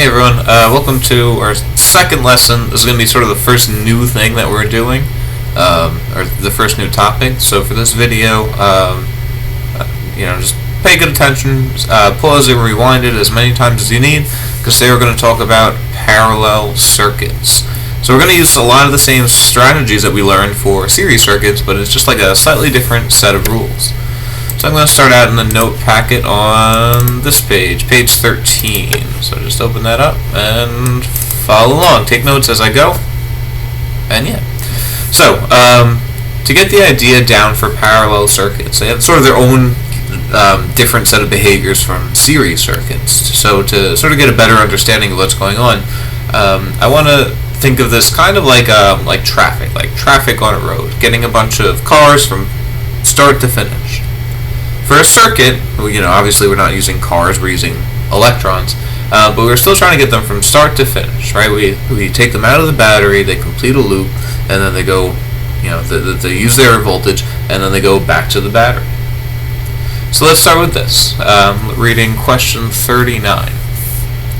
Hey everyone, welcome to our second lesson. This is going to be sort of the first new thing that we're doing, or the first new topic. So for this video, just pay good attention, pause and rewind it as many times as you need, because today we're going to talk about parallel circuits. So we're going to use a lot of the same strategies that we learned for series circuits, but it's just like a slightly different set of rules. So I'm going to start out in the note packet on this page, page 13. So just open that up and follow along. Take notes as I go. And yeah. So, to get the idea down for parallel circuits, they have sort of their own different set of behaviors from series circuits. So to sort of get a better understanding of what's going on, I want to think of this kind of like traffic on a road, getting a bunch of cars from start to finish. For a circuit, obviously we're not using cars, we're using electrons, but we're still trying to get them from start to finish, right? We take them out of the battery, they complete a loop, and then they go, they use their voltage, and then they go back to the battery. So let's start with this, reading question 39.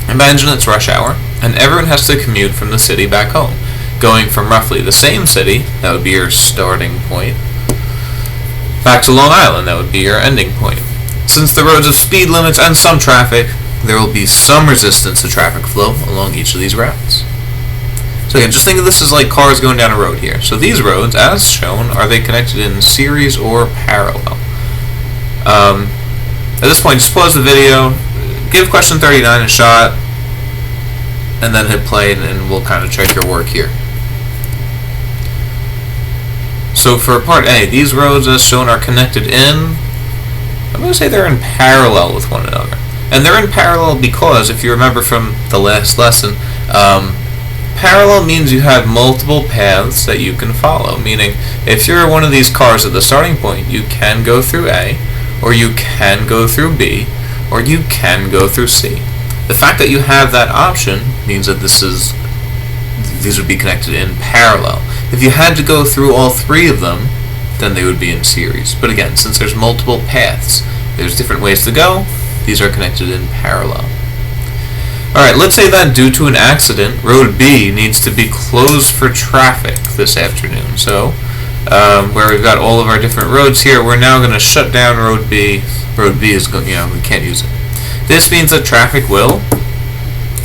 Imagine it's rush hour, and everyone has to commute from the city back home, going from roughly the same city, that would be your starting point, back to Long Island, that would be your ending point. Since the roads have speed limits and some traffic, there will be some resistance to traffic flow along each of these routes. So again, just think of this as like cars going down a road here. So these roads, as shown, are they connected in series or parallel? At this point, just pause the video, give question 39 a shot, and then hit play, and we'll kind of check your work here. So for part A, these roads as shown are connected in, I'm going to say they're in parallel with one another. And they're in parallel because, if you remember from the last lesson, parallel means you have multiple paths that you can follow. Meaning, if you're one of these cars at the starting point, you can go through A, or you can go through B, or you can go through C. The fact that you have that option means that these would be connected in parallel. If you had to go through all three of them, then they would be in series. But again, since there's multiple paths, there's different ways to go, these are connected in parallel. Alright, let's say that due to an accident, Road B needs to be closed for traffic this afternoon. So, where we've got all of our different roads here, we're now going to shut down Road B. Road B is going, we can't use it. This means that traffic will...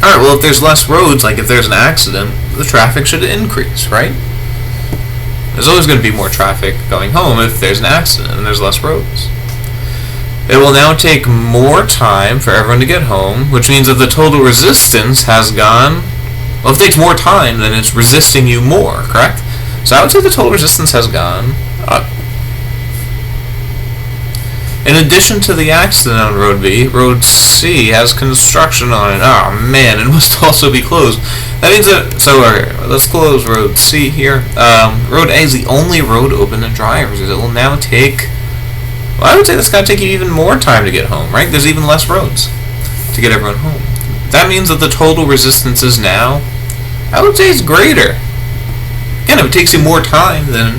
Alright, well if there's less roads, like if there's an accident, the traffic should increase, right? There's always going to be more traffic going home if there's an accident and there's less roads. It will now take more time for everyone to get home, which means that the total resistance has gone... Well, if it takes more time, then it's resisting you more, correct? So I would say the total resistance has gone up. In addition to the accident on Road B, Road C has construction on it. Oh man, it must also be closed. That means that, let's close Road C here. Road A is the only road open to drivers. It will now take, well, I would say that's going to take you even more time to get home, right? There's even less roads to get everyone home. That means that the total resistance is now, I would say it's greater. Again, if it takes you more time, then,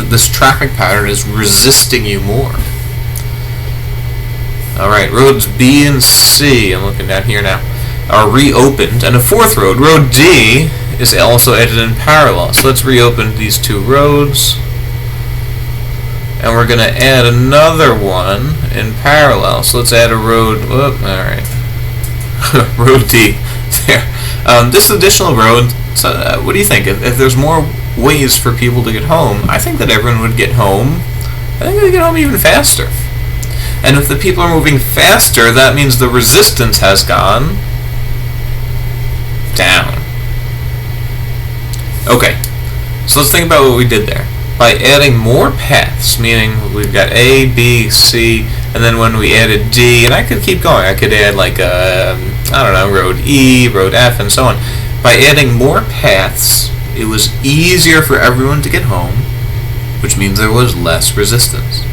this traffic pattern is resisting you more. Alright, roads B and C, I'm looking down here now, are reopened, and a fourth road, Road D, is also added in parallel. So let's reopen these two roads, and we're going to add another one in parallel. So let's add a road, alright, Road D, there. This additional road, so, what do you think? If there's more ways for people to get home, I think that everyone would get home. I think they'd get home even faster. And if the people are moving faster, that means the resistance has gone down. Okay, so let's think about what we did there. By adding more paths, meaning we've got A, B, C, and then when we added D, and I could keep going, I could add like Road E, Road F, and so on. By adding more paths, it was easier for everyone to get home, which means there was less resistance.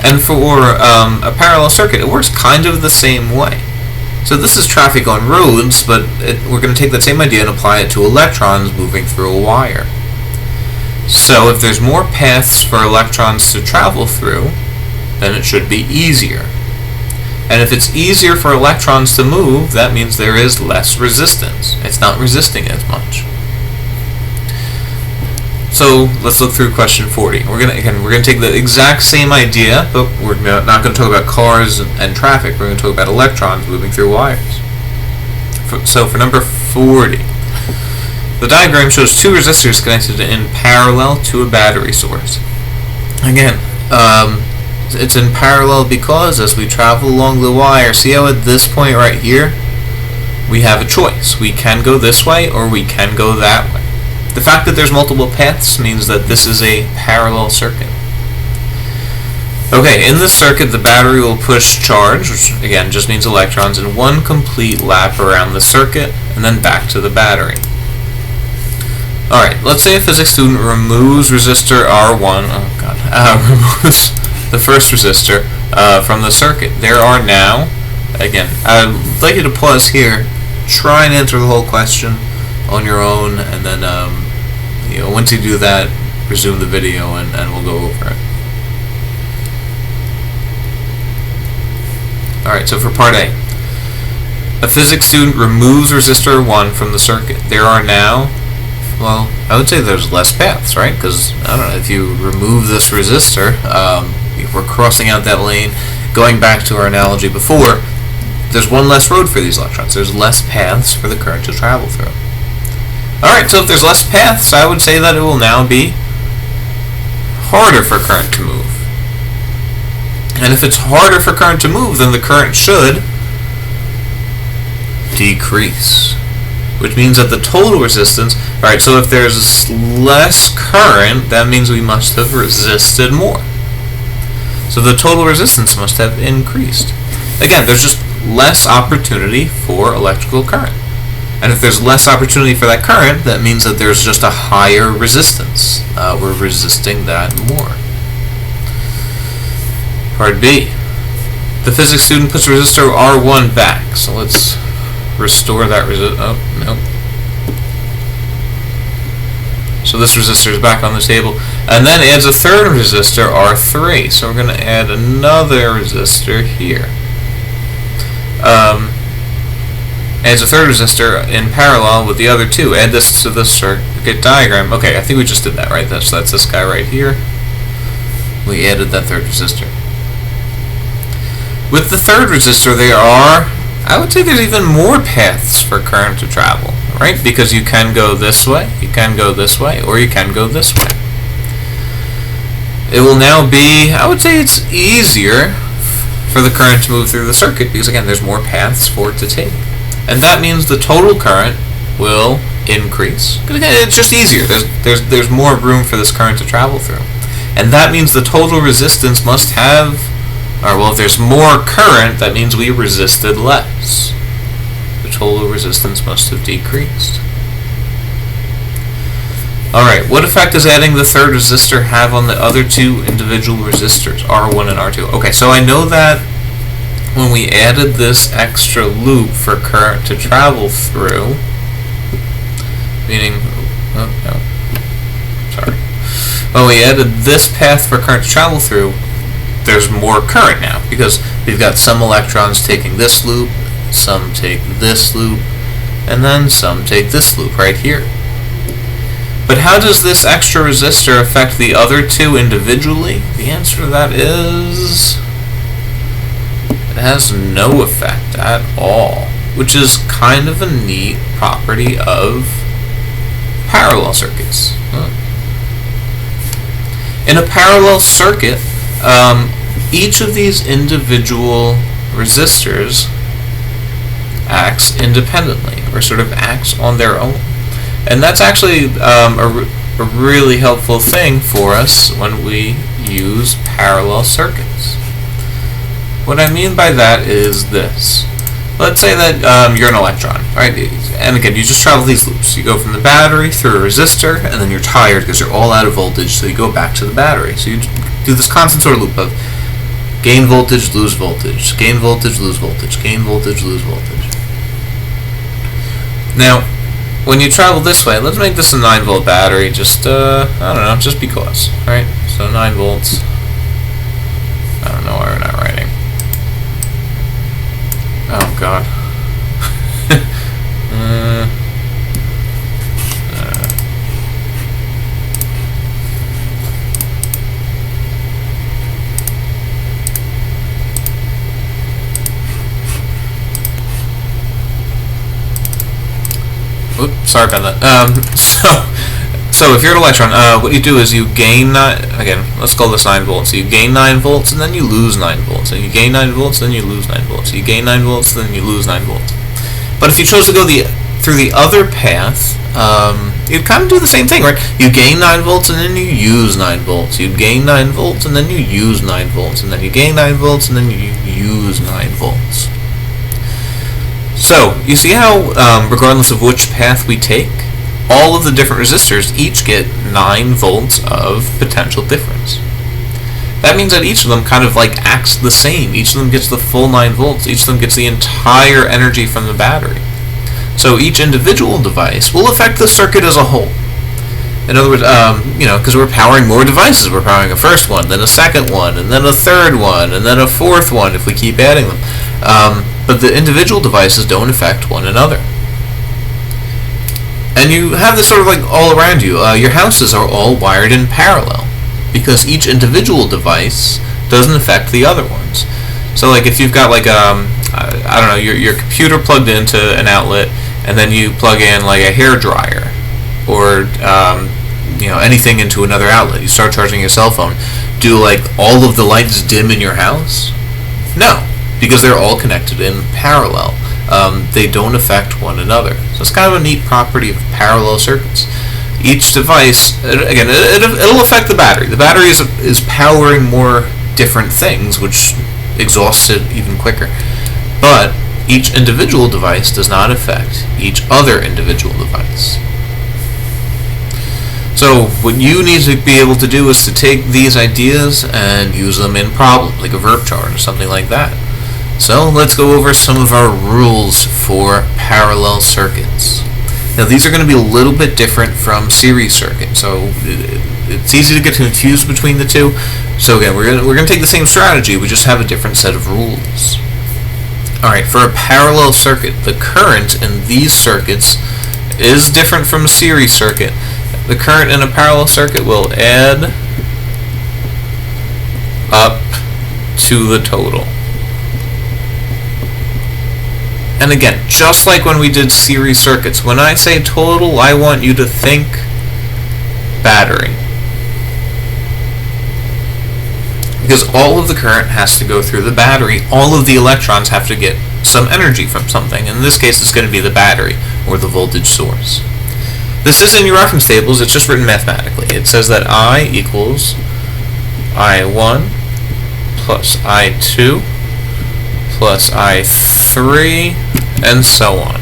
And for a parallel circuit, it works kind of the same way. So this is traffic on roads, but we're going to take that same idea and apply it to electrons moving through a wire. So if there's more paths for electrons to travel through, then it should be easier. And if it's easier for electrons to move, that means there is less resistance. It's not resisting as much. So let's look through question 40. We're gonna take the exact same idea, but we're not going to talk about cars and traffic. We're going to talk about electrons moving through wires. So for number 40, the diagram shows two resistors connected in parallel to a battery source. Again, it's in parallel because as we travel along the wire, see how at this point right here, we have a choice. We can go this way or we can go that way. The fact that there's multiple paths means that this is a parallel circuit. Okay, in this circuit, the battery will push charge, which again just means electrons, in one complete lap around the circuit and then back to the battery. Alright, let's say a physics student removes resistor R1, removes the first resistor from the circuit. There are now, again, I'd like you to pause here, try and answer the whole question on your own, and then once you do that, resume the video and we'll go over it. Alright, so for part A, a physics student removes resistor 1 from the circuit. There are now, well, I would say there's less paths, right? Because, I don't know, if you remove this resistor, if we're crossing out that lane, going back to our analogy before, there's one less road for these electrons. There's less paths for the current to travel through. Alright, so if there's less paths, I would say that it will now be harder for current to move. And if it's harder for current to move, then the current should decrease. Which means that the total resistance, alright, so if there's less current, that means we must have resisted more. So the total resistance must have increased. Again, there's just less opportunity for electrical current. And if there's less opportunity for that current, that means that there's just a higher resistance. We're resisting that more. Part B. The physics student puts resistor R1 back. So let's restore that resistor. Oh, no. So this resistor is back on the table. And then adds a third resistor, R3. So we're going to add another resistor here. Adds a third resistor in parallel with the other two. Add this to the circuit diagram. Okay, I think we just did that, right? So that's this guy right here. We added that third resistor. With the third resistor, there are, I would say there's even more paths for current to travel, right? Because you can go this way, you can go this way, or you can go this way. It will now be, I would say it's easier for the current to move through the circuit because, again, there's more paths for it to take. And that means the total current will increase. Because, again, it's just easier. There's more room for this current to travel through. And that means the total resistance must have, or well, if there's more current, that means we resisted less. The total resistance must have decreased. Alright, what effect does adding the third resistor have on the other two individual resistors, R1 and R2? Okay, so I know that when we added this extra loop for current to travel through, meaning, when we added this path for current to travel through, there's more current now, because we've got some electrons taking this loop, some take this loop, and then some take this loop right here. But how does this extra resistor affect the other two individually? The answer to that is it has no effect at all, which is kind of a neat property of parallel circuits. In a parallel circuit, each of these individual resistors acts independently, or sort of acts on their own. And that's actually a really helpful thing for us when we use parallel circuits. What I mean by that is this. Let's say that you're an electron, right? And again, you just travel these loops. You go from the battery through a resistor, and then you're tired because you're all out of voltage, so you go back to the battery. So you do this constant sort of loop of gain voltage, lose voltage, gain voltage, lose voltage, gain voltage, lose voltage. Now, when you travel this way, let's make this a 9-volt battery, just, I don't know, just because, right? So 9 volts, I don't know why we're not writing. God. Oops, sorry about that. So if you're an electron, what you do is you gain, again, let's call this 9 volts. So you gain 9 volts, and then you lose 9 volts. And you gain 9 volts, then you lose 9 volts. You gain 9 volts, then you lose 9 volts. But if you chose to go through the other path, you'd kind of do the same thing, right? You gain 9 volts, and then you use 9 volts. You gain 9 volts, and then you use 9 volts. And then you gain 9 volts, and then you use 9 volts. So, you see how, regardless of which path we take, all of the different resistors each get 9 volts of potential difference. That means that each of them kind of like acts the same. Each of them gets the full 9 volts. Each of them gets the entire energy from the battery. So each individual device will affect the circuit as a whole. In other words, because we're powering more devices. We're powering a first one, then a second one, and then a third one, and then a fourth one if we keep adding them. But the individual devices don't affect one another. And you have this sort of like all around you. Your houses are all wired in parallel because each individual device doesn't affect the other ones. So like if you've got like I don't know, your computer plugged into an outlet, and then you plug in like a hair dryer or anything into another outlet. You start charging your cell phone. Do like all of the lights dim in your house? No, because they're all connected in parallel. They don't affect one another. So it's kind of a neat property of parallel circuits. Each device, again, it'll affect the battery. The battery is powering more different things, which exhausts it even quicker. But each individual device does not affect each other individual device. So what you need to be able to do is to take these ideas and use them in problems, like a verb chart or something like that. So let's go over some of our rules for parallel circuits. Now these are going to be a little bit different from series circuits, so it's easy to get confused between the two. So again, we're going to take the same strategy, we just have a different set of rules. Alright, for a parallel circuit, the current in these circuits is different from a series circuit. The current in a parallel circuit will add up to the total. And again, just like when we did series circuits, when I say total, I want you to think battery. Because all of the current has to go through the battery. All of the electrons have to get some energy from something. In this case, it's going to be the battery, or the voltage source. This is in your reference tables, it's just written mathematically. It says that I equals I1 plus I2 plus I3, and so on.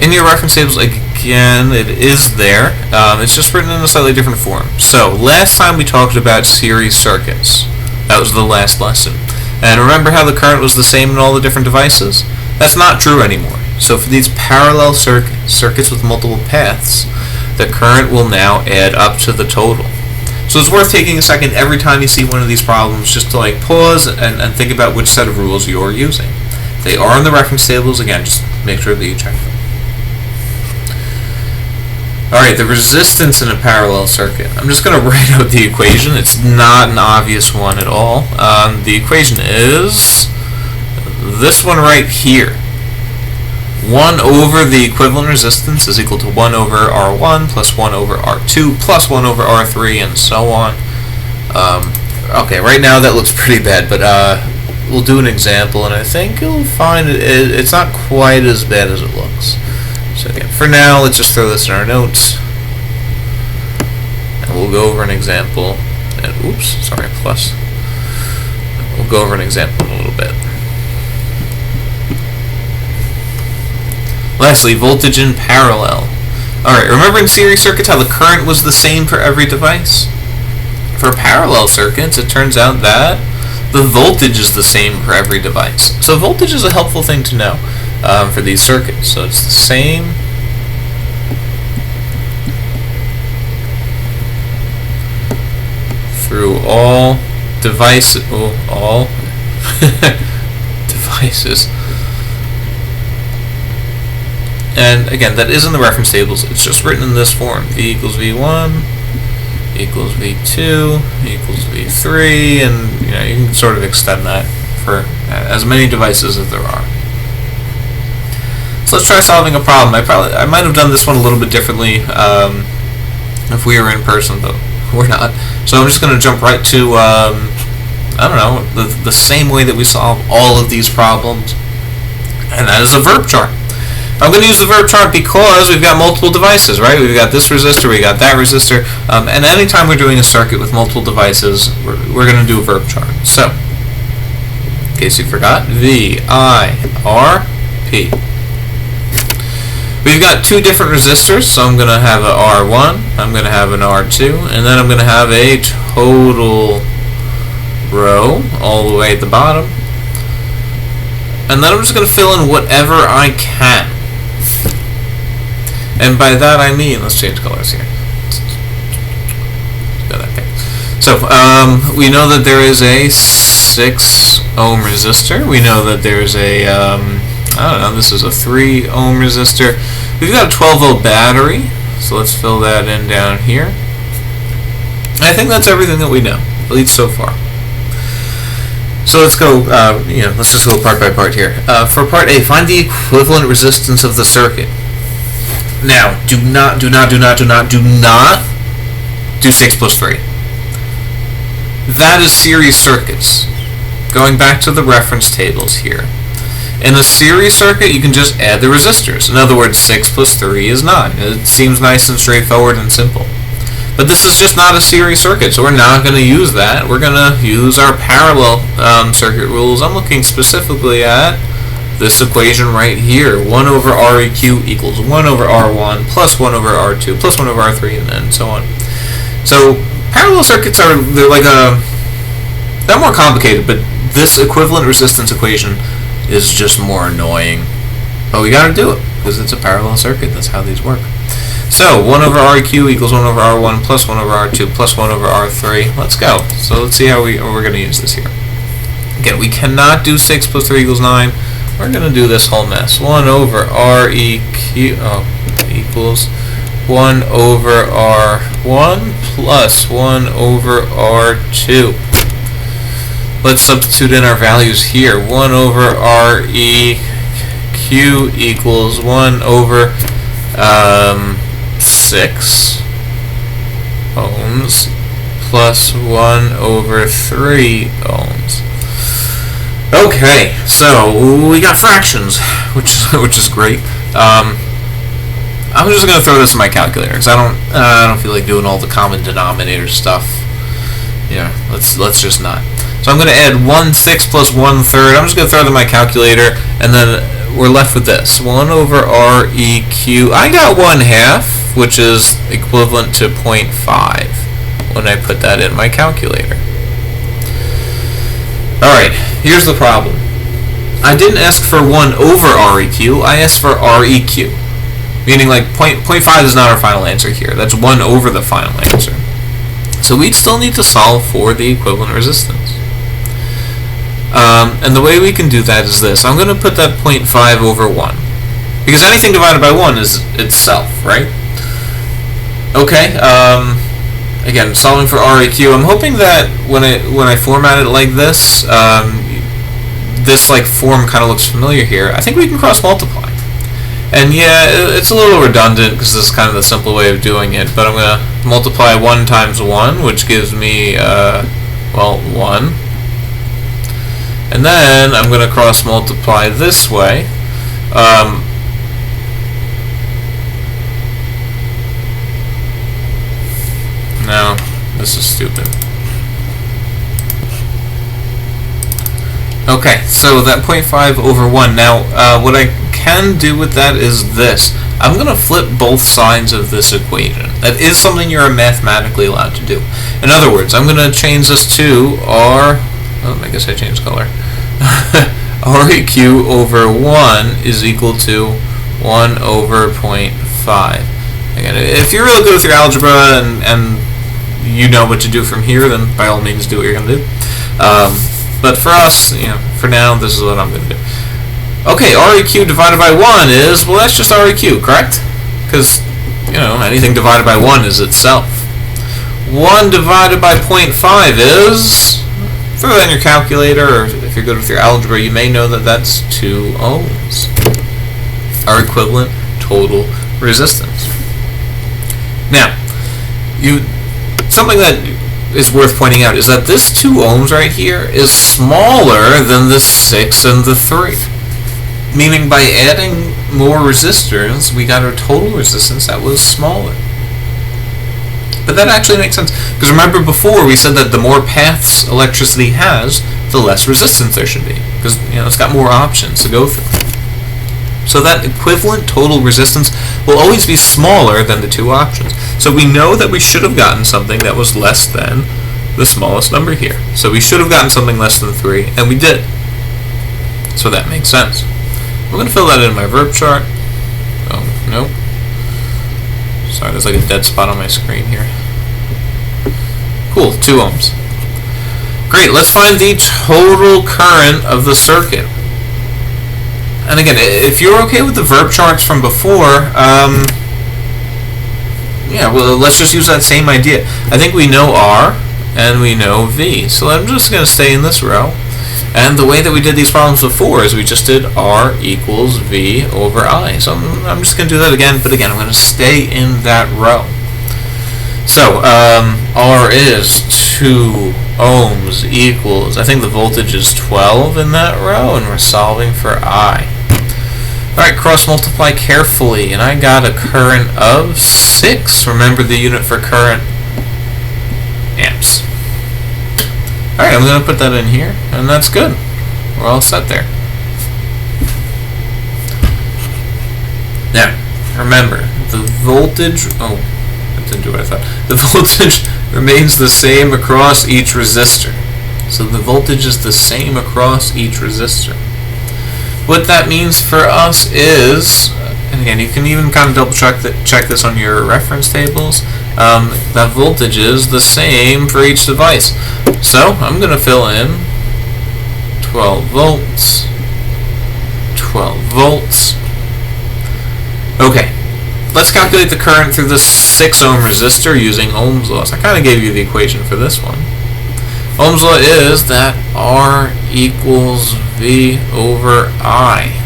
In your reference tables, again, it is there. It's just written in a slightly different form. So, last time we talked about series circuits. That was the last lesson. And remember how the current was the same in all the different devices? That's not true anymore. So for these parallel circuits with multiple paths, the current will now add up to the total. So it's worth taking a second every time you see one of these problems just to like pause and think about which set of rules you're using. If they are in the reference tables, again, just make sure that you check them. Alright, the resistance in a parallel circuit. I'm just going to write out the equation. It's not an obvious one at all. The equation is this one right here. 1 over the equivalent resistance is equal to 1 over R1 plus 1 over R2 plus 1 over R3 and so on. Okay, right now that looks pretty bad, but we'll do an example and I think you'll find it's not quite as bad as it looks. So again, for now, let's just throw this in our notes and we'll go over an example. And oops, sorry, plus. We'll go over an example in a little bit. Lastly, voltage in parallel. Alright, remember in series circuits how the current was the same for every device? For parallel circuits, it turns out that the voltage is the same for every device. So voltage is a helpful thing to know for these circuits. So it's the same through all devices, devices. And again, that is in the reference tables. It's just written in this form: v equals v1 equals v2 equals v3, and you can sort of extend that for as many devices as there are. So let's try solving a problem. I might have done this one a little bit differently if we were in person, but we're not. So I'm just going to jump right to I don't know, the same way that we solve all of these problems, and that is a verb chart. I'm going to use the verb chart because we've got multiple devices, right? We've got this resistor, we got that resistor, and anytime we're doing a circuit with multiple devices, we're going to do a verb chart. So, in case you forgot, V, I, R, P. We've got two different resistors, so I'm going to have an R1, I'm going to have an R2, and then I'm going to have a total row all the way at the bottom. And then I'm just going to fill in whatever I can. And by that I mean, let's change colors here. So we know that there is a 6 ohm resistor. We know that there's a, I don't know, this is a 3 ohm resistor. We've got a 12 volt battery, so let's fill that in down here. And I think that's everything that we know, at least so far. So let's go, let's just go part by part here. For part A, find the equivalent resistance of the circuit. Now, do not do 6 plus 3. That is series circuits. Going back to the reference tables here. In a series circuit, you can just add the resistors. In other words, 6 plus 3 is 9. It seems nice and straightforward and simple. But this is just not a series circuit, so we're not going to use that. We're going to use our parallel circuit rules. I'm looking specifically at this equation right here. 1 over Req equals 1 over R1 plus 1 over R2 plus 1 over R3 and so on. So parallel circuits they're more complicated, but this equivalent resistance equation is just more annoying. But we got to do it because it's a parallel circuit. That's how these work. So 1 over Req equals 1 over R1 plus 1 over R2 plus 1 over R3. Let's go. So let's see how we're going to use this here. Again, we cannot do 6 plus 3 equals 9. We're going to do this whole mess. 1 over Req equals 1 over R1 plus 1 over R2. Let's substitute in our values here. 1 over Req equals 1 over 6 ohms plus 1 over 3 ohms. Okay, so we got fractions, which is great. I'm just gonna throw this in my calculator because I don't feel like doing all the common denominator stuff. Yeah, let's just not. So I'm gonna add 1/6 plus 1/3. I'm just gonna throw it in my calculator, and then we're left with this: 1 over Req. I got 1/2, which is equivalent to 0.5 when I put that in my calculator. Alright, here's the problem. I didn't ask for 1 over Req, I asked for Req. Meaning like 0.5 is not our final answer here. That's 1 over the final answer. So we'd still need to solve for the equivalent resistance. And the way we can do that is this. I'm going to put that 0.5 over 1. Because anything divided by 1 is itself, right? Okay, again, solving for Req. I'm hoping that when I format it like this, this like form kind of looks familiar here. I think we can cross multiply. And yeah, it's a little redundant because this is kind of the simple way of doing it, but I'm going to multiply 1 times 1, which gives me, 1. And then I'm going to cross multiply this way. No, this is stupid. Okay, so that 0.5 over 1. Now, what I can do with that is this. I'm going to flip both sides of this equation. That is something you're mathematically allowed to do. In other words, I'm going to change this to I guess I changed color. Req over 1 is equal to 1 over 0.5. Again, if you're really good with your algebra and you know what to do from here, then by all means do what you're going to do. But for us, for now, this is what I'm going to do. Okay, REQ divided by 1 is, well, that's just REQ, correct? Because, anything divided by 1 is itself. 1 divided by 0.5 is, throw that in your calculator, or if you're good with your algebra, you may know that that's 2 ohms. Our equivalent total resistance. Now, something that is worth pointing out is that this 2 ohms right here is smaller than the 6 and the 3. Meaning by adding more resistors, we got a total resistance that was smaller. But that actually makes sense. Because remember before we said that the more paths electricity has, the less resistance there should be. Because it's got more options to go through. So that equivalent total resistance will always be smaller than the 2 options. So we know that we should have gotten something that was less than the smallest number here. So we should have gotten something less than 3, and we did. So that makes sense. I'm going to fill that in my verb chart. Oh, nope. Sorry, there's like a dead spot on my screen here. Cool, 2 ohms. Great, let's find the total current of the circuit. And again, if you're okay with the verb charts from before, well, let's just use that same idea. I think we know R and we know V. So I'm just going to stay in this row. And the way that we did these problems before is we just did R equals V over I. So I'm just going to do that again, but again, I'm going to stay in that row. So R is 2 ohms equals, I think the voltage is 12 in that row, and we're solving for I. Alright, cross multiply carefully, and I got a current of 6. Remember the unit for current, amps. Alright, I'm going to put that in here, and that's good. We're all set there. Now, remember, the voltage, that didn't do what I thought. The voltage remains the same across each resistor. So the voltage is the same across each resistor. What that means for us is, and again, you can even kind of double check this on your reference tables, that voltage is the same for each device. So I'm going to fill in 12 volts, 12 volts. Okay, let's calculate the current through the 6 ohm resistor using Ohm's law. So I kind of gave you the equation for this one. Ohm's law is that R equals V over I.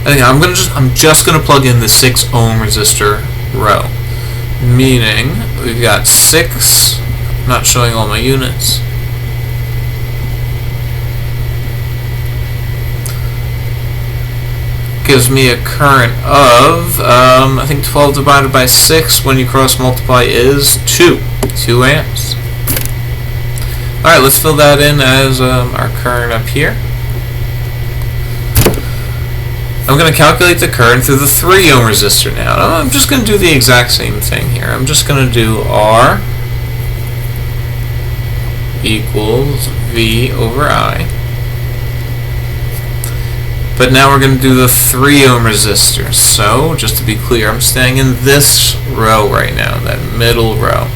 And I'm just going to plug in the 6 ohm resistor row. Meaning, we've got 6, I'm not showing all my units. Gives me a current of, I think 12 divided by 6 when you cross multiply is 2 amps. Alright, let's fill that in as our current up here. I'm going to calculate the current through the 3 ohm resistor now. I'm just going to do the exact same thing here. I'm just going to do R equals V over I. But now we're going to do the 3 ohm resistor. So, just to be clear, I'm staying in this row right now, that middle row.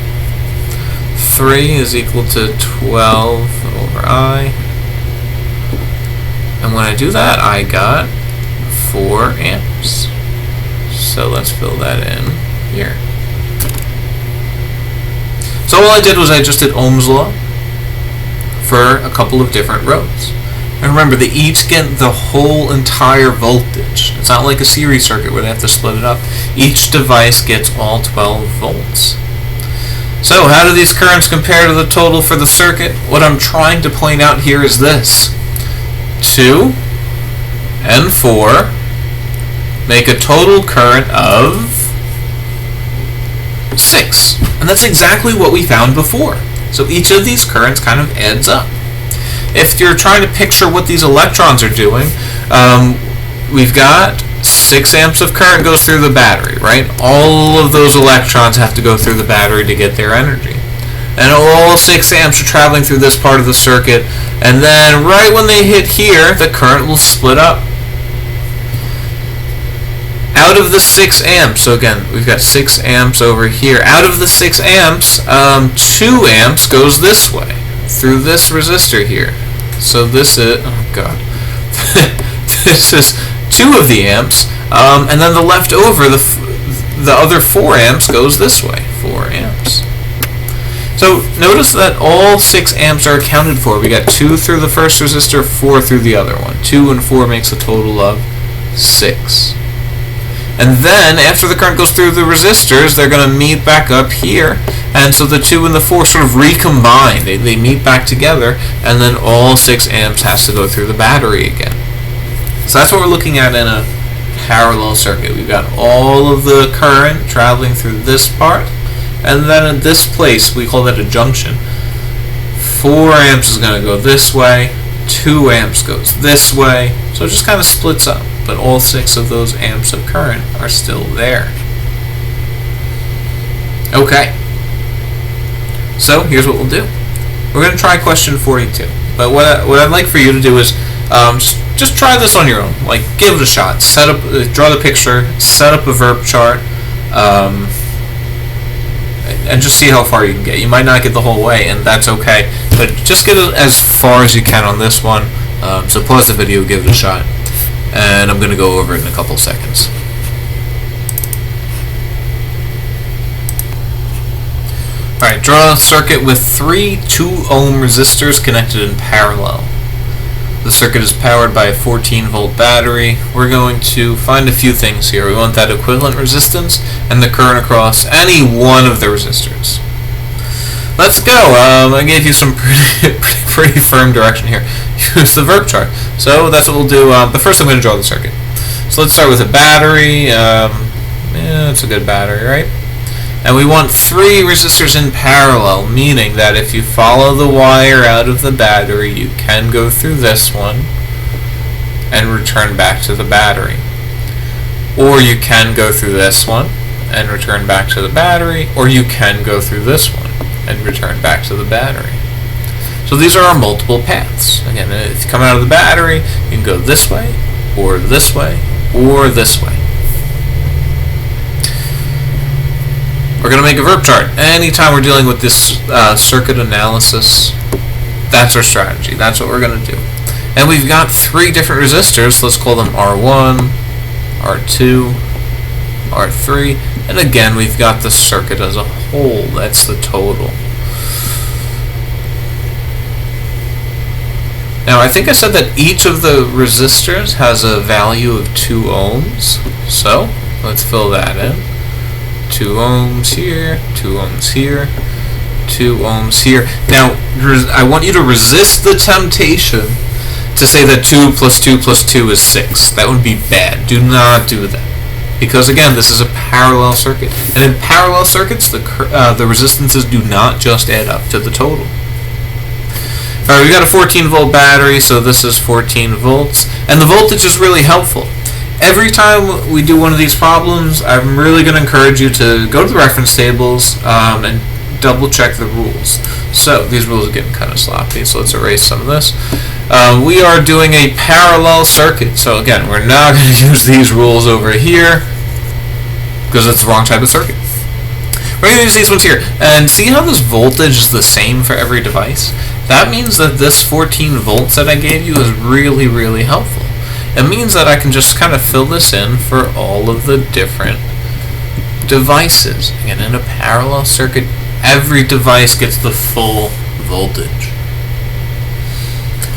3 is equal to 12 over I. And when I do that, I got 4 amps. So let's fill that in here. So all I did was I just did Ohm's law for a couple of different rows. And remember, they each get the whole entire voltage. It's not like a series circuit where they have to split it up. Each device gets all 12 volts. So how do these currents compare to the total for the circuit? What I'm trying to point out here is this. 2 and 4 make a total current of 6. And that's exactly what we found before. So each of these currents kind of adds up. If you're trying to picture what these electrons are doing, we've got 6 amps of current goes through the battery, right? All of those electrons have to go through the battery to get their energy. And all 6 amps are traveling through this part of the circuit, and then right when they hit here, the current will split up. Out of the 6 amps, so again, we've got 6 amps over here. Out of the 6 amps, 2 amps goes this way, through this resistor here. So this is, oh god, this is 2 of the amps, and then the left over, the other 4 amps goes this way, 4 amps. So notice that all 6 amps are accounted for. We got 2 through the first resistor, 4 through the other one. 2 and 4 makes a total of 6. And then, after the current goes through the resistors, they're going to meet back up here. And so the 2 and the 4 sort of recombine. They meet back together, and then all 6 amps has to go through the battery again. So that's what we're looking at in a parallel circuit. We've got all of the current traveling through this part, and then in this place, we call that a junction. 4 amps is going to go this way, 2 amps goes this way, so it just kind of splits up, but all 6 of those amps of current are still there. Okay, so here's what we'll do. We're going to try question 42, but what I'd like for you to do is just try this on your own. Like, give it a shot. Draw the picture, set up a verb chart, and just see how far you can get. You might not get the whole way, and that's okay, but just get it as far as you can on this one. So pause the video, give it a shot, and I'm going to go over it in a couple seconds. Alright, draw a circuit with 3 2-ohm resistors connected in parallel. The circuit is powered by a 14-volt battery. We're going to find a few things here. We want that equivalent resistance and the current across any one of the resistors. Let's go. I gave you some pretty firm direction here. Use the verb chart. So that's what we'll do. But first I'm going to draw the circuit. So let's start with a battery. Yeah, it's a good battery, right? And we want 3 resistors in parallel, meaning that if you follow the wire out of the battery, you can go through this one and return back to the battery. Or you can go through this one and return back to the battery, or you can go through this one and return back to the battery. So these are our multiple paths. Again, if you come out of the battery, you can go this way, or this way, or this way. We're going to make a verb chart. Anytime we're dealing with this circuit analysis, that's our strategy. That's what we're going to do. And we've got 3 different resistors. Let's call them R1, R2, R3. And again, we've got the circuit as a whole. That's the total. Now, I think I said that each of the resistors has a value of 2 ohms. So, let's fill that in. 2 ohms here, 2 ohms here, 2 ohms here. Now, I want you to resist the temptation to say that 2 plus 2 plus 2 is 6. That would be bad. Do not do that. Because, again, this is a parallel circuit. And in parallel circuits, the resistances do not just add up to the total. Alright, we've got a 14-volt battery, so this is 14 volts. And the voltage is really helpful. Every time we do one of these problems, I'm really going to encourage you to go to the reference tables and double check the rules. So these rules are getting kind of sloppy, so let's erase some of this. We are doing a parallel circuit, so again, we're not going to use these rules over here because it's the wrong type of circuit. We're going to use these ones here, and see how this voltage is the same for every device? That means that this 14 volts that I gave you is really, really helpful. It means that I can just kind of fill this in for all of the different devices. Again, in a parallel circuit, every device gets the full voltage.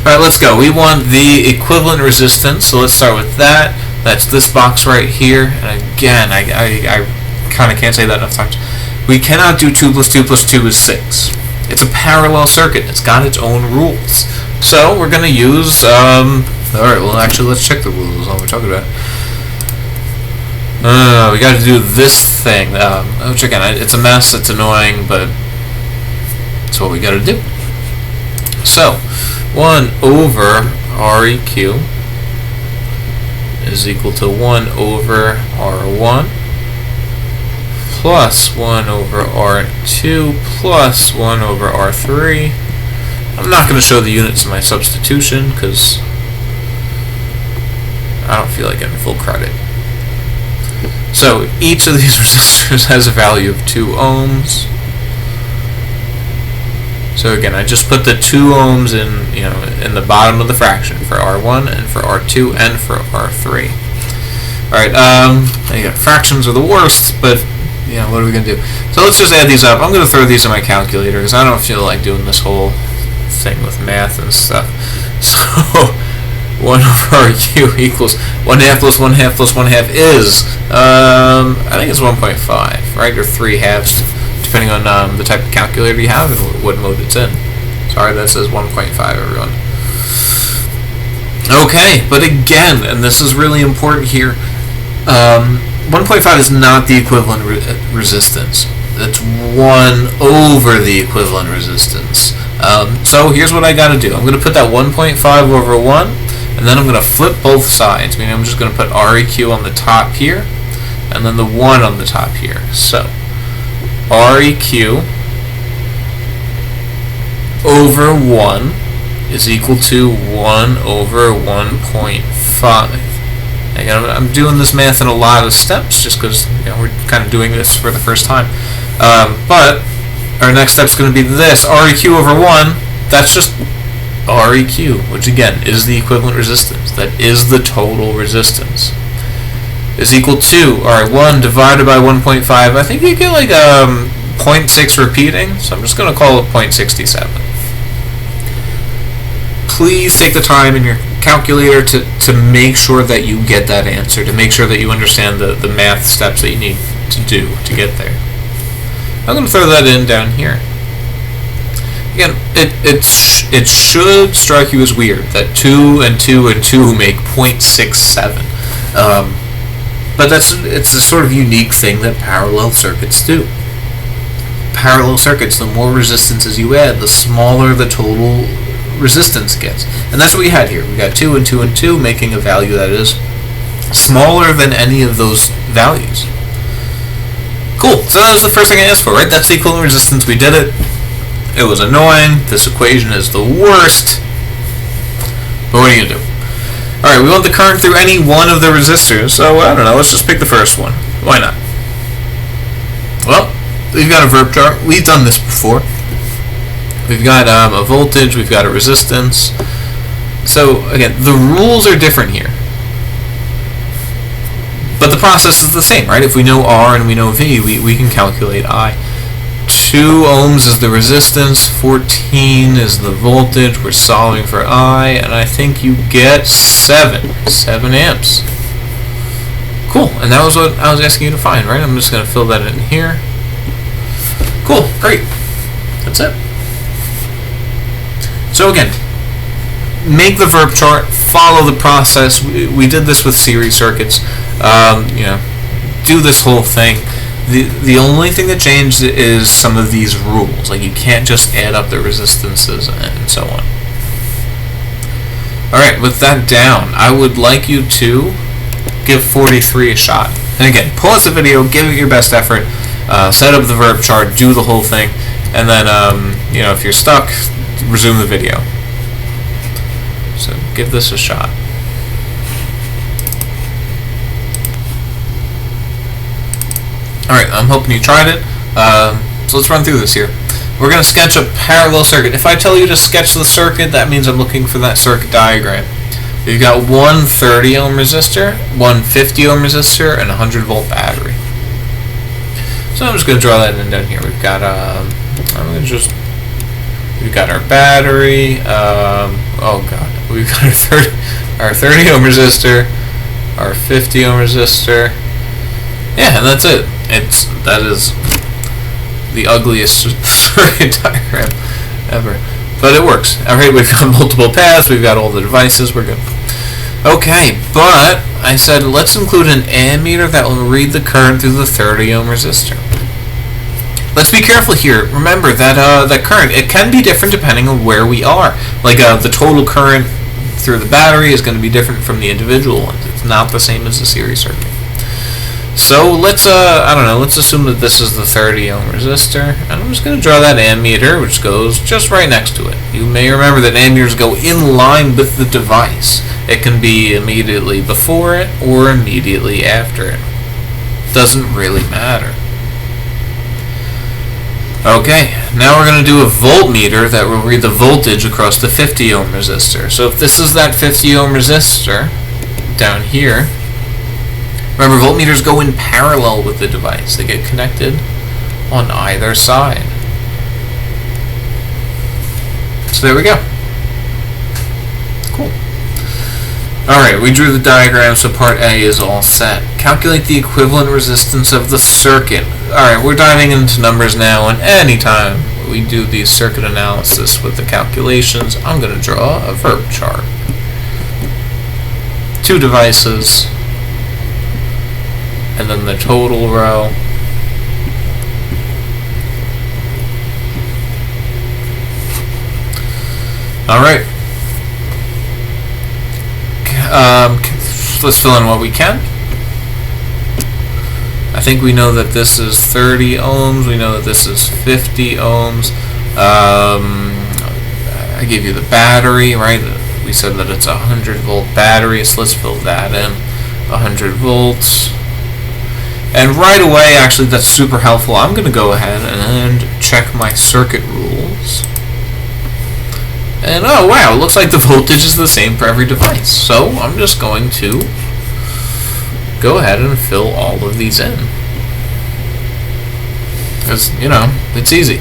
Alright, let's go. We want the equivalent resistance, so let's start with that. That's this box right here. And again, I kind of can't say that enough times. We cannot do 2 plus 2 plus 2 is 6. It's a parallel circuit. It's got its own rules. So we're going to use... Alright, well actually let's check the rules while we're talking about it. We got to do this thing, which again, it's a mess, it's annoying, but it's what we got to do. So, 1 over Req is equal to 1 over R1 plus 1 over R2 plus 1 over R3. I'm not going to show the units in my substitution because I don't feel like getting full credit. So each of these resistors has a value of 2 ohms. So again, I just put the 2 ohms in the bottom of the fraction for R1 and for R2 and for R3. Alright, fractions are the worst, but what are we going to do? So let's just add these up. I'm going to throw these in my calculator because I don't feel like doing this whole thing with math and stuff. So 1 over RQ equals 1/2 plus 1/2 plus 1/2 is, I think it's 1.5, right? Or 3/2, depending on the type of calculator you have and what mode it's in. Sorry, that says 1.5, everyone. Okay, but again, and this is really important here, 1.5 is not the equivalent resistance. It's 1 over the equivalent resistance. So here's what I got to do. I'm going to put that 1.5 over 1, and then I'm going to flip both sides. Meaning I'm just going to put REQ on the top here, and then the 1 on the top here. So REQ over 1 is equal to 1 over 1.5. Again, I'm doing this math in a lot of steps just because we're kind of doing this for the first time. But our next step is going to be this. REQ over 1, that's just REQ, which again is the equivalent resistance. That is the total resistance. Is equal to, alright, 1 divided by 1.5. I think you get like 0.6 repeating, so I'm just going to call it 0.67. Please take the time in your calculator to make sure that you get that answer, to make sure that you understand the math steps that you need to do to get there. I'm going to throw that in down here. Again, it should strike you as weird that 2 and 2 and 2 make 0.67. But it's a sort of unique thing that parallel circuits do. Parallel circuits, the more resistances you add, the smaller the total resistance gets. And that's what we had here. We got 2 and 2 and 2 making a value that is smaller than any of those values. Cool. So that was the first thing I asked for, right? That's the equivalent resistance. We did it. It was annoying. This equation is the worst. But what are you going to do? Alright, we want the current through any one of the resistors. So, I don't know. Let's just pick the first one. Why not? Well, we've got a verb chart. We've done this before. We've got a voltage, we've got a resistance. So, again, the rules are different here. But the process is the same, right? If we know R and we know V, we can calculate I. 2 ohms is the resistance, 14 is the voltage. We're solving for I, and I think you get 7 amps. Cool, and that was what I was asking you to find, right? I'm just going to fill that in here. Cool, great. That's it. So again, make the verb chart, follow the process. We did this with series circuits. Do this whole thing. The only thing that changed is some of these rules. Like you can't just add up the resistances and so on. Alright, with that down, I would like you to give 43 a shot. And again, pause the video, give it your best effort, set up the verb chart, do the whole thing, and then, if you're stuck, resume the video. So give this a shot. Alright, I'm hoping you tried it. So let's run through this here. We're going to sketch a parallel circuit. If I tell you to sketch the circuit, that means I'm looking for that circuit diagram. We've got one 30 ohm resistor, one 50 ohm resistor, and a 100 volt battery. So I'm just going to draw that in down here. We've got we've got our battery. We've got our 30 ohm resistor, our 50 ohm resistor. Yeah, and that's it. That is the ugliest circuit diagram ever, but it works. Alright, we've got multiple paths, we've got all the devices, we're good. Okay, but I said let's include an ammeter that will read the current through the 30 ohm resistor. Let's be careful here. Remember that that current, it can be different depending on where we are. Like the total current through the battery is going to be different from the individual ones. It's not the same as the series circuit. So let's let's assume that this is the 30 ohm resistor, and I'm just going to draw that ammeter, which goes just right next to it. You may remember that ammeters go in line with the device. It can be immediately before it or immediately after it. Doesn't really matter. Okay, now we're going to do a voltmeter that will read the voltage across the 50 ohm resistor. So if this is that 50 ohm resistor down here, remember voltmeters go in parallel with the device. They get connected on either side. So there we go. Cool. Alright, we drew the diagram, so part A is all set. Calculate the equivalent resistance of the circuit. Alright, we're diving into numbers now, and anytime we do the circuit analysis with the calculations, I'm going to draw a verb chart. Two devices, and then the total row. Alright. Let's fill in what we can. I think we know that this is 30 ohms. We know that this is 50 ohms. I gave you the battery, right? We said that it's a 100 volt battery, so let's fill that in. 100 volts. And right away, actually, that's super helpful. I'm going to go ahead and check my circuit rules. And oh wow, it looks like the voltage is the same for every device. So I'm just going to go ahead and fill all of these in. Because, you know, it's easy.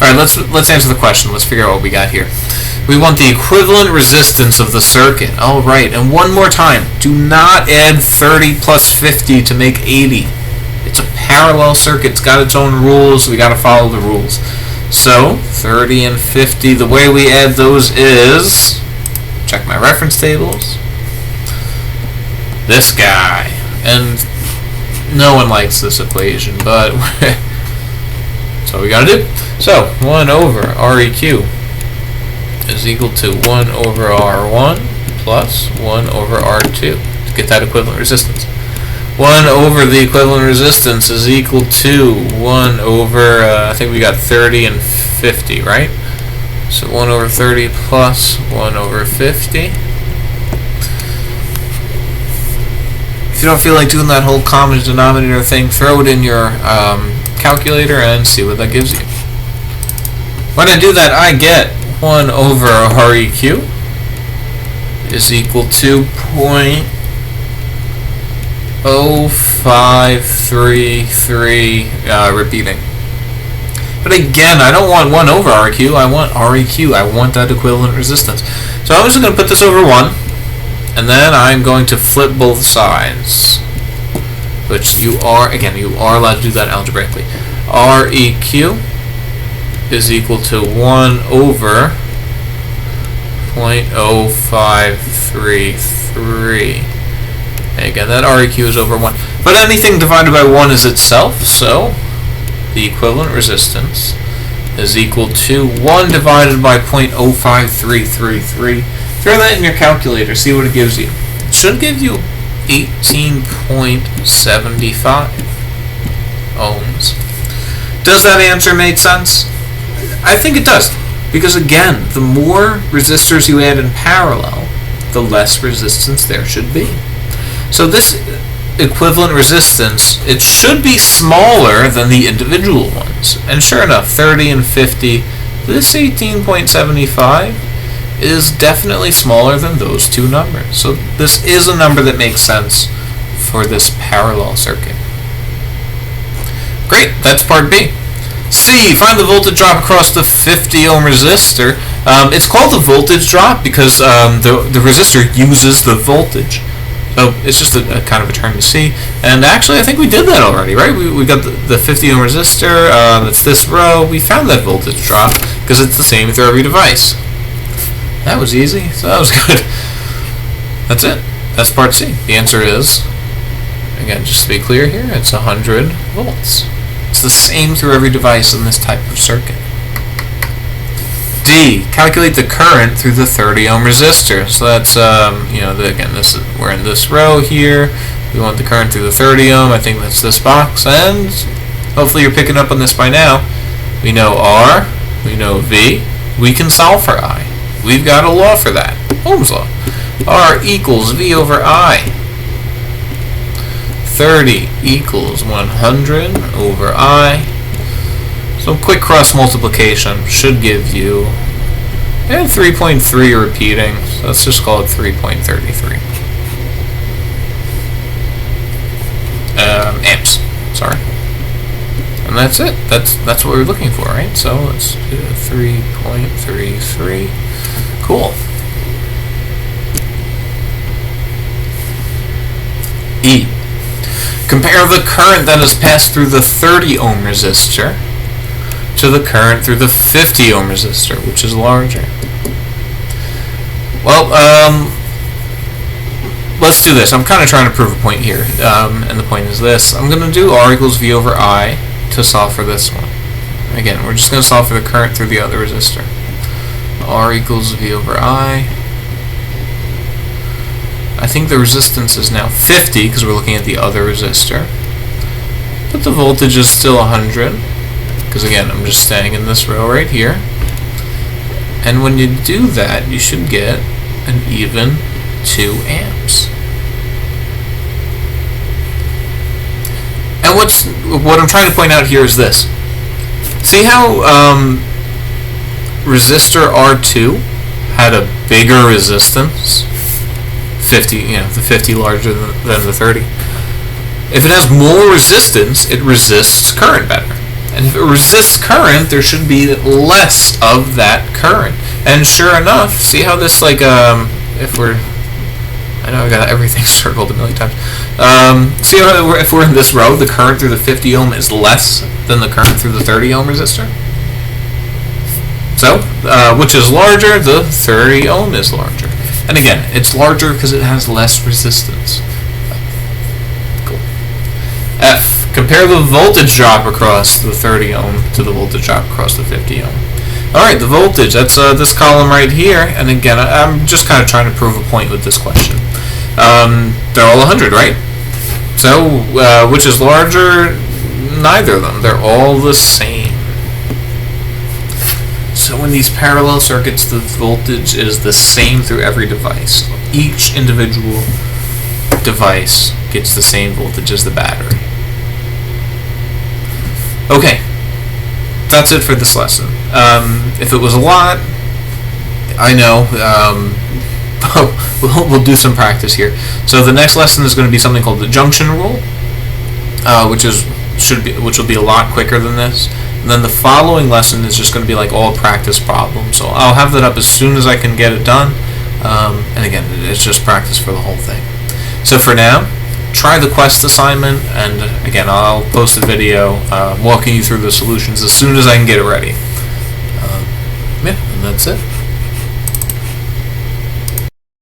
Alright, let's answer the question. Let's figure out what we got here. We want the equivalent resistance of the circuit. Alright, and one more time. Do not add 30 plus 50 to make 80. It's a parallel circuit. It's got its own rules. We got to follow the rules. So, 30 and 50, the way we add those is, check my reference tables, this guy. And no one likes this equation, but that's what we gotta do. So, 1 over Req is equal to 1 over R1 plus 1 over R2 to get that equivalent resistance. 1 over the equivalent resistance is equal to 1 over, I think we got 30 and 50, right? So 1 over 30 plus 1 over 50. If you don't feel like doing that whole common denominator thing, throw it in your calculator and see what that gives you. When I do that, I get 1 over Req is equal to 0.0533, repeating. But again, I don't want 1 over Req, I want Req, I want that equivalent resistance. So I'm just going to put this over 1, and then I'm going to flip both sides, which you are allowed to do that algebraically. Req is equal to 1 over 0.0533. Again, that Req is over 1. But anything divided by 1 is itself, so the equivalent resistance is equal to 1 divided by 0.05333. Throw that in your calculator, see what it gives you. It should give you 18.75 ohms. Does that answer make sense? I think it does. Because again, the more resistors you add in parallel, the less resistance there should be. So this equivalent resistance, it should be smaller than the individual ones. And sure enough, 30 and 50, this 18.75 is definitely smaller than those two numbers. So this is a number that makes sense for this parallel circuit. Great, that's part B. C, find the voltage drop across the 50 ohm resistor. It's called the voltage drop because the resistor uses the voltage. So it's just a kind of a term to see. And actually, I think we did that already, right? We got the 50 ohm resistor, that's this row. We found that voltage drop because it's the same through every device. That was easy, so that was good. That's it. That's part C. The answer is, again, just to be clear here, it's 100 volts. It's the same through every device in this type of circuit. D, calculate the current through the 30 ohm resistor. So that's, again, we're in this row here. We want the current through the 30 ohm. I think that's this box. And hopefully you're picking up on this by now. We know R, we know V. We can solve for I. We've got a law for that. Ohm's law. R equals V over I. 30 equals 100 over I. So quick cross multiplication should give you 3.3 repeating, so let's just call it 3.33 amps. Sorry, and that's it. That's what we're looking for, right? So let's do 3.33. Cool. E. Compare the current that is passed through the 30 ohm resistor to the current through the 50 ohm resistor, which is larger. Well, let's do this. I'm kind of trying to prove a point here, and the point is this. I'm going to do R equals V over I to solve for this one. Again, we're just going to solve for the current through the other resistor. R equals V over I. I think the resistance is now 50 because we're looking at the other resistor. But the voltage is still 100 because, again, I'm just staying in this row right here. And when you do that, you should get an even 2 amps. And what I'm trying to point out here is this. See how resistor R2 had a bigger resistance? 50, the 50 larger than the 30. If it has more resistance, it resists current better. And if it resists current, there should be less of that current. And sure enough, see how this, like, if we're, I know I got everything circled a million times. See how if we're in this row, the current through the 50 ohm is less than the current through the 30 ohm resistor? So, which is larger? The 30 ohm is larger. And again, it's larger because it has less resistance. Cool. F. Compare the voltage drop across the 30 ohm to the voltage drop across the 50 ohm. Alright, the voltage, that's this column right here. And again, I'm just kind of trying to prove a point with this question. They're all 100, right? So, which is larger? Neither of them. They're all the same. So in these parallel circuits, the voltage is the same through every device. Each individual device gets the same voltage as the battery. Okay, that's it for this lesson. If it was a lot, I know. We'll do some practice here. So the next lesson is going to be something called the junction rule, which will be a lot quicker than this. And then the following lesson is just going to be like all practice problems. So I'll have that up as soon as I can get it done. And again, it's just practice for the whole thing. So for now, try the Quest assignment, and again, I'll post a video walking you through the solutions as soon as I can get it ready. Yeah, and that's it.